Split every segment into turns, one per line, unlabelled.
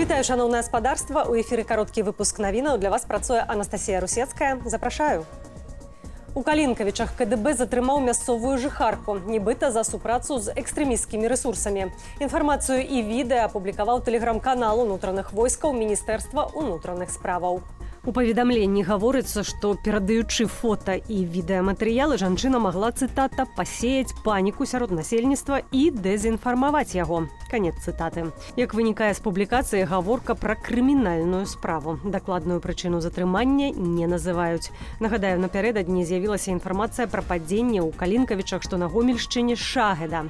Вітаю, шановне господарство. У ефірі кароткі випуск навінаў. Для вас працуе Анастасія Русецкая. Запрашаю. У Калінкавічах КДБ затрымаў мясцовую жыхарку, нібыта за супрацу з экстрэмісцкімі рэсурсамі. Інфармацыю і відэа апублікаваў тэлеграм-канал унутраных войскаў Міністэрства ўнутраных справаў. У паведамленні гаворыцца, што перадаючы фота і відэаматэрыялы жанчына магла, цытата, «пасеяць паніку сярод насельніцтва і дэзінфармаваць яго». Канец цытаты. Як вынікае з публікацыі, гаворка пра крымінальную справу. Дакладную прычыну затрымання не называюць. Нагадаю, напярэдадні з'явілася інфармацыя пра падзенне ў Калінкавічах, што на Гомельшчыне Шагеда.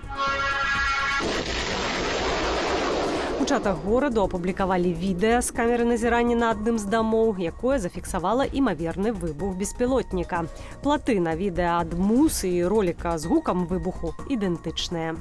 У чатах гораду апублікавалі відэа з камеры назірання на адным з дамоў, якое зафіксавала імаверны выбух беспілотніка. Платы на відэа ад МУС і роліка з гукам выбуху ідэнтычныя.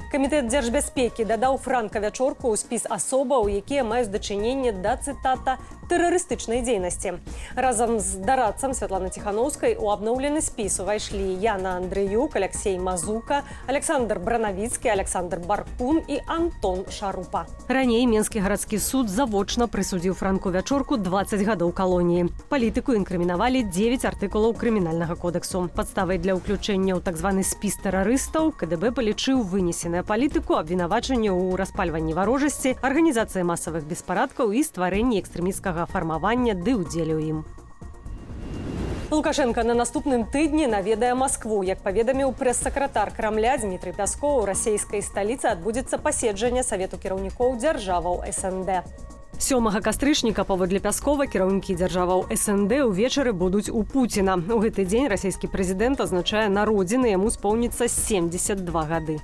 Камітэт дзяржбяспекі дадаў франка-вячорку ў спіс асобаў, якія маюць дачыненне да, цытата, тэрарыстычнай дзейнасці. Разам з дарадцам Святланы Ціханаўскай у абноўлены спіс увайшлі Яна Андрыюк, Алексей Мазука, Александр Бранавіцкі, Александр Баркун і Антон Шарупа. Раней Менскі гарадскі суд завочна прысудзіў франку-вячорку 20 гадоў калоніі. Палітыку інкрымінавалі 9 артыкулаў крымінальнага кодэксу. Падставай для ўключэння ў так званы спіс тэрарыстаў КДБ палічыў вынесены палітыку, абвінавачанне ў распальванні варожасці, арганізацыі масавых беспарадкаў і стварэнні экстрэмісцкага фармавання ды ўдзеле ў ім. Лукашенко на наступным тыдні наведае Маскву. Як паведаміў прэс-сакратар Крамля Дмітрый Пяскоў, у расійскай сталіцы адбудзецца паседжанне Савету кіраўнікоў дзяржаваў СНД. 7 кастрычніка, паводле Пяскова, кіраўнікі дзяржаваў СНД ўвечары будуць у Пуціна. У гэты дзень расійскі прэзідэнт азначае народзіны, яму споўніцца 72 гады.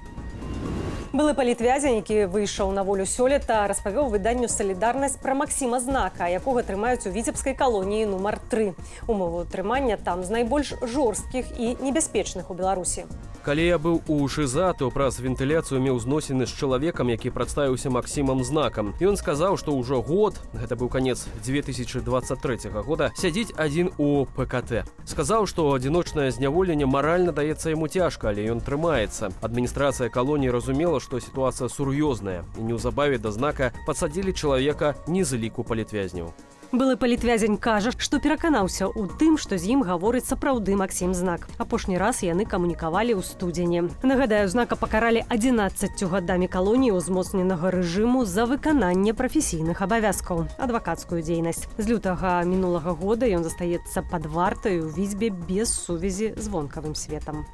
Былы палітвязень, які выйшаў на волю сёлета, распавёў выданню «Салідарнасць» пра Максіма Знака, якога трымаюць у віцебскай калоніі нумар 3. Умовы ўтрымання там з найбольш жорсткіх і небяспечных у Беларусі.
Калі я быў у ШИЗА, то праз вентыляцыю меў зносіны з чалавекам, які прадставіўся Максімам Знакам. Ён сказаў, што ўжо год, гэта быў канец 2023 года, сядзіць адзін у ПКТ. Сказаў, што адзіночнае зняволенне маральна даецца яму цяжка, але ён трымаецца. Адміністрацыя калоніі разумела, што сітуацыя сур'ёзная, і неўзабаве да Знака падсадзілі чалавека не з ліку палітвязняў.
Былы палітвязень кажа, што пераканаўся ў тым, што з ім гаворыць сапраўды Максім Знак. Апошні раз яны камунікавалі ў студзені. Нагадаю, Знака пакаралі 11 гадамі калоніі ўзмоцненага рэжыму за выкананне прафесійных абавязкаў, адвакацкую дзейнасць. З лютага мінулага года ён застаецца пад вартай у Віцебе без сувязі з вонкавым светам.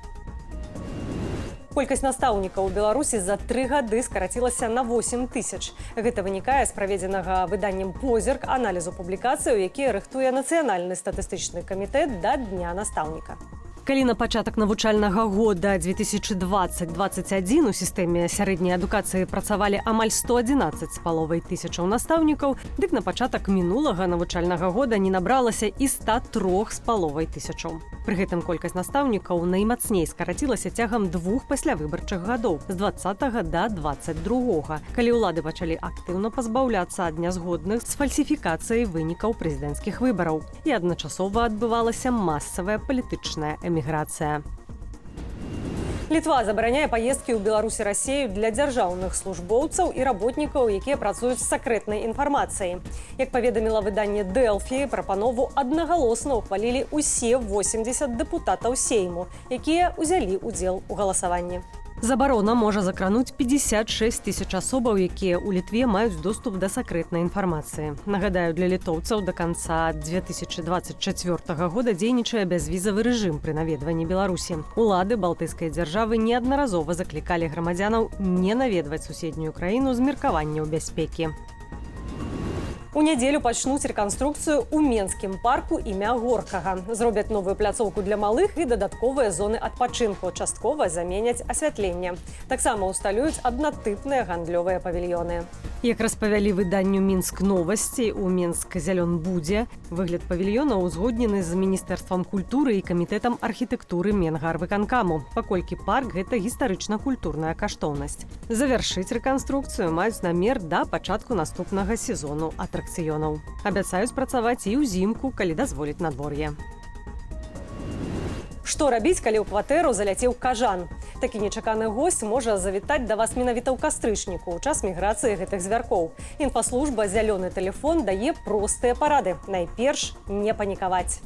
Колькасць настаўнікаў у Беларусі за 3 гады скарацілася на 8 тысяч. Гэта вынікае з праведзенага выданнем «Позірк» аналізу публікацыяў, якія рыхтуе Нацыянальны статыстычны камітэт да Дня настаўніка. Калі на пачатак навучальнага года 2020-2021 у сістэме сярэдняй адукацыі працавалі амаль 111,5 тысячаў настаўнікаў, дык на пачатак мінулага навучальнага года не набралася і 103,5 тысячаў. Пры гэтым колькасць настаўнікаў наймацней скарацілася цягам 2 паслявыбарчых гадоў з 20 да 22, калі ўлады пачалі актыўна пазбаўляцца ад нязгодных з фальсіфікацыяй вынікаў прэзідэнцкіх выбараў. І адначасова адбывалася масавая палітычная эміграцыя. Літва забараняе паездкі ў Беларусь і Расію для дзяржаўных службоўцаў і работнікаў, якія працуюць з сакрэтнай інфармацыяй. Як паведаміла выданне «Дэлфі», прапанову аднагалосна ўхвалілі ўсе 80 дэпутатаў Сейму, якія ўзялі ўдзел у галасаванні. Забарона можа закрануць 56 тысяч асобаў, якія ў Літве маюць доступ да сакрэтнай інфармацыі. Нагадаю, для літоўцаў да канца 2024 года дзейнічае бязвізавы рэжым пры наведванні Беларусі. Улады балтыйскай дзяржавы неаднаразова заклікалі грамадзянаў не наведваць суседнюю краіну з меркаванняў бяспекі. У нядзелю пачнуць рэканструкцыю ў Менскім парку імя Горкага. Зробяць новую пляцоўку для малых і дадатковыя зоны адпачынку. Часткова заменяць асвятленне. Таксама ўсталююць аднатыпныя гандлёвыя павільёны. Як распавялі выданню «Мінск новасці», у Менск-Зялёнбудзе выгляд павільёна ўзгоднены з Міністэрствам культуры і камітэтам архітэктуры Менгарвыканкаму, паколькі парк – гэта гістарычна-культурная каштоўнасць. Завяршыць рэканструкцыю маюць намер да пачатку наступнага сезону атракцыёнаў. Абяцаюць працаваць і ўзімку, калі дазволіць надвор'е. Што рабіць, калі ў кватэру заляцеў кажан? Такі нечаканы госць можа завітаць да вас менавіта ў кастрычніку ў час міграцыі гэтых звяркоў. Інфаслужба «Зялёны тэлефон» дае простыя парады. Найперш, не панікаваць.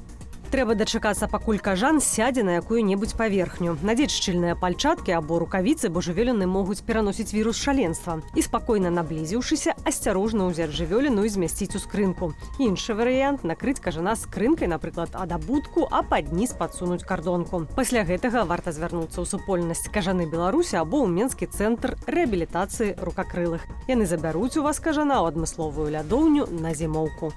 Трэба дачакацца, пакуль кажан сядзе на якую-небудзь паверхню. Надзець шчыльныя пальчаткі або рукавіцы, бо жывёліны могуць пераносіць вірус шаленства. І спакойна наблізіўшыся, асцярожна ўзяць жывёліну і змясціць у скрынку. Іншы варыянт – накрыць кажана скрынкай, напрыклад, ад абутку, а пад ніз падсунуць кардонку. Пасля гэтага варта звярнуцца ў супольнасць кажаны Беларусі або ў Менскі цэнтр рэабілітацыі рукакрылых. Яны забяруць у вас кажана ў адмысловую лядоўню на зімоўку.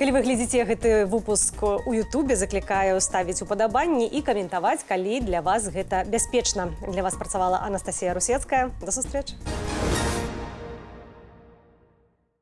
Калі вы глядзіце гэты выпуск у Ютубе, заклікаю ставіць упадабанні і каментаваць, калі для вас гэта бяспечна. Для вас працавала Анастасія Русецкая. До сустрэчы.